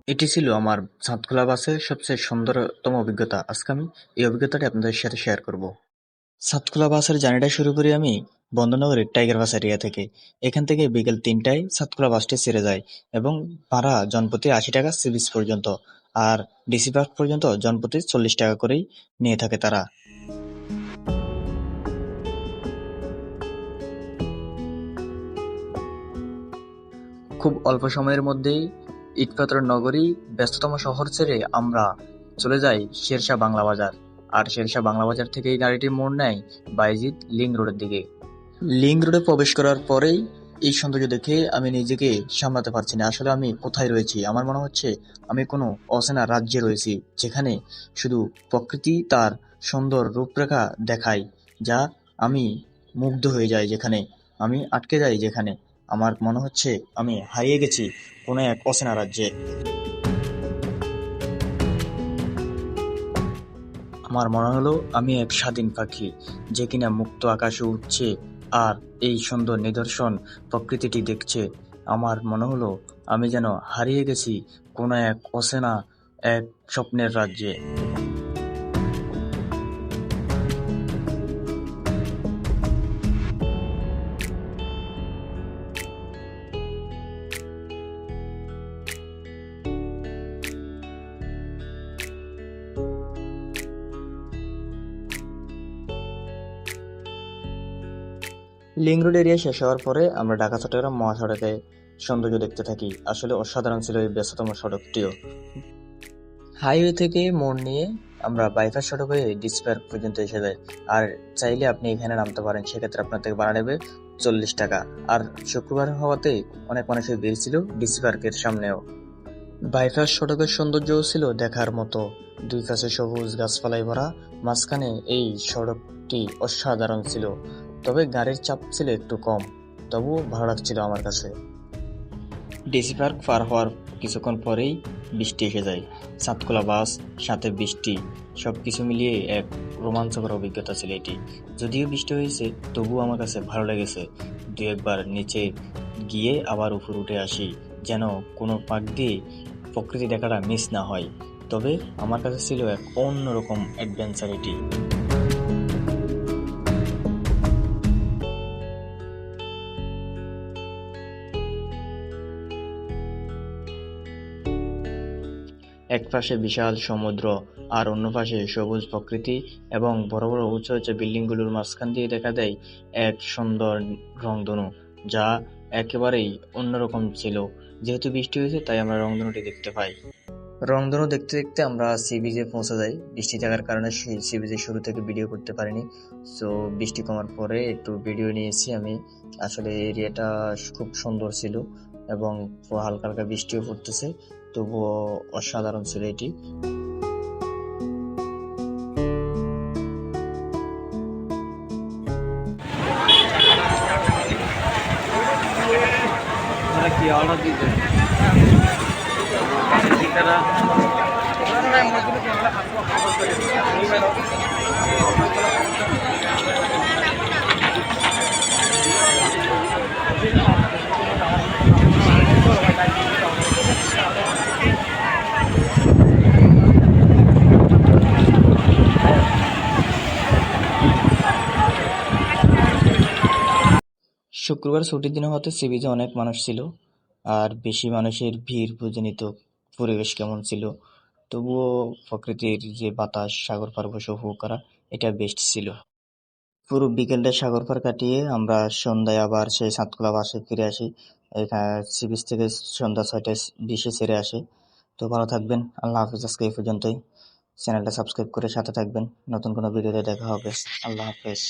এটি ছিল আমার সাতখোলা বাসের সবচেয়ে সুন্দরতম অভিজ্ঞতা। আজকে আমি এই অভিজ্ঞতাটি আপনাদের সাথে শেয়ার করব। সাতখোলা বাসের জার্নিটা শুরু করি আমি বন্দরনগরের টাইগার বাস এরিয়া থেকে। এখান থেকে বিকেল ৩টায় সাতখোলা বাসটি ছেড়ে যায় এবং ভাড়া জনপ্রতি ৮০ টাকা সি বিচ পর্যন্ত, আর ডিসি পার্ক পর্যন্ত জনপ্রতি ৪০ টাকা করেই নিয়ে থাকে তারা। খুব অল্প সময়ের মধ্যেই ইটপাথরের নগরী ব্যস্ততম শহর ছেড়ে আমরা চলে যাই শেরশাহ বাংলা বাজার। আর শেরশাহ বাংলা বাজার থেকেই গাড়িটি মোড় নেয় বায়েজিদ লিংক রোডের দিকে। লিংক রোডে প্রবেশ করার পরেই এই সৌন্দর্য দেখে আমি নিজেকে সামলাতে পারছি না। আসলে আমি কোথায় রয়েছি? আমার মনে হচ্ছে আমি কোনো অচেনা রাজ্যে রয়েছি, যেখানে শুধু প্রকৃতি তার সুন্দর রূপরেখা দেখায়, যা আমি মুগ্ধ হয়ে যাই। যেখানে আমি আটকে যাই, যেখানে আমার মনে হচ্ছে আমি হারিয়ে গেছি কোনো এক অচেনা রাজ্যে। আমার মনে হলো আমি এক স্বাধীন পাখি, যে কিনা মুক্ত আকাশে উড়ছে আর এই সুন্দর নিদর্শন প্রকৃতিটি দেখছে। আমার মনে হলো আমি যেন হারিয়ে গেছি কোনো এক অচেনা এক স্বপ্নের রাজ্যে। লিংক রোড এরিয়া শেষ হওয়ার পরে আমরা ঢাকা চট্টগ্রাম মহাসড়কে সৌন্দর্য দেখতে থাকি। আসলে অসাধারণ ছিল এই ব্যস্ততম সড়কটিও। হাইওয়ে থেকে মোড় নিয়ে আমরা বাইপাস সড়ক হয়ে ডিসি পার্ক পর্যন্ত এসে যাই। আর চাইলে আপনি এখানে নামতে পারেন, সেক্ষেত্রে আপনার থেকে ভাড়া নেবে ৪০ টাকা। আর শুক্রবার হওয়াতে অনেক মানুষের ভিড় ছিল ডিসি পার্কের সামনেও। বাইপাস সড়কের সৌন্দর্যও ছিল দেখার মতো। দুই পাশে সবুজ গাছপালায় ভরা, মাঝখানে এই সড়কটি অসাধারণ ছিল। তবে গাড়ির চাপ ছিল একটু কম, তবুও ভালো লাগছিল আমার কাছে। ডিসি পার্ক পার হওয়ার কিছুক্ষণ পরেই বৃষ্টি এসে যায়। সাতখোলা বাস, সাথে বৃষ্টি, সবকিছু মিলিয়ে এক রোমাঞ্চকর অভিজ্ঞতা ছিল এটি। যদিও বৃষ্টি হয়েছে, তবুও আমার কাছে ভালো লেগেছে। দু একবার নিচে গিয়ে আবার উপর উঠে আসি, যেন কোনো পাক দিয়ে প্রকৃতি দেখাটা মিস না হয়। তবে আমার কাছে ছিল এক অন্যরকম অ্যাডভেঞ্চার এটি। এক পাশে বিশাল সমুদ্র, আর অন্য পাশে সবুজ প্রকৃতি এবং বড় বড় উঁচু উঁচু বিল্ডিংগুলোর মাঝখান দিয়ে দেখা দেয় এক সুন্দর রংধনু, যা একেবারেই অন্যরকম ছিল। যেহেতু বৃষ্টি হয়েছে, তাই আমরা রংধনুটি দেখতে পাই। রংধনু দেখতে দেখতে আমরা সি বিচে পৌঁছে যাই। বৃষ্টি থাকার কারণে সি বিচে শুরু থেকে ভিডিও করতে পারিনি। সো বৃষ্টি কমার পরে একটু ভিডিও নিয়েছি আমি। আসলে এরিয়াটা খুব সুন্দর ছিল এবং হালকা হালকা বৃষ্টিও পড়তেছে, তবুও অসাধারণ ছিল এটি। শুক্রবার ছুটির দিন হওয়াতে সি বিচে অনেক মানুষ ছিল, আর বেশি মানুষের ভিড় বুঝে নিত পরিবেশ কেমন ছিল। তবুও প্রকৃতির যে বাতাস, সাগর পার বসে উপভোগ করা, এটা বেস্ট ছিল। পুরো বিকেলটা সাগর পার কাটিয়ে আমরা সন্ধ্যায় আবার সেই সাতকুলা বাসে ফিরে আসি। এখানে সি বিচ থেকে সন্ধ্যা ৬টায় বিচে ছেড়ে আসে। তো ভালো থাকবেন। আল্লাহ হাফিজ। আজকে এই পর্যন্তই। চ্যানেলটা সাবস্ক্রাইব করে সাথে থাকবেন। নতুন কোনো ভিডিওতে দেখা হবে। আল্লাহ হাফেজ।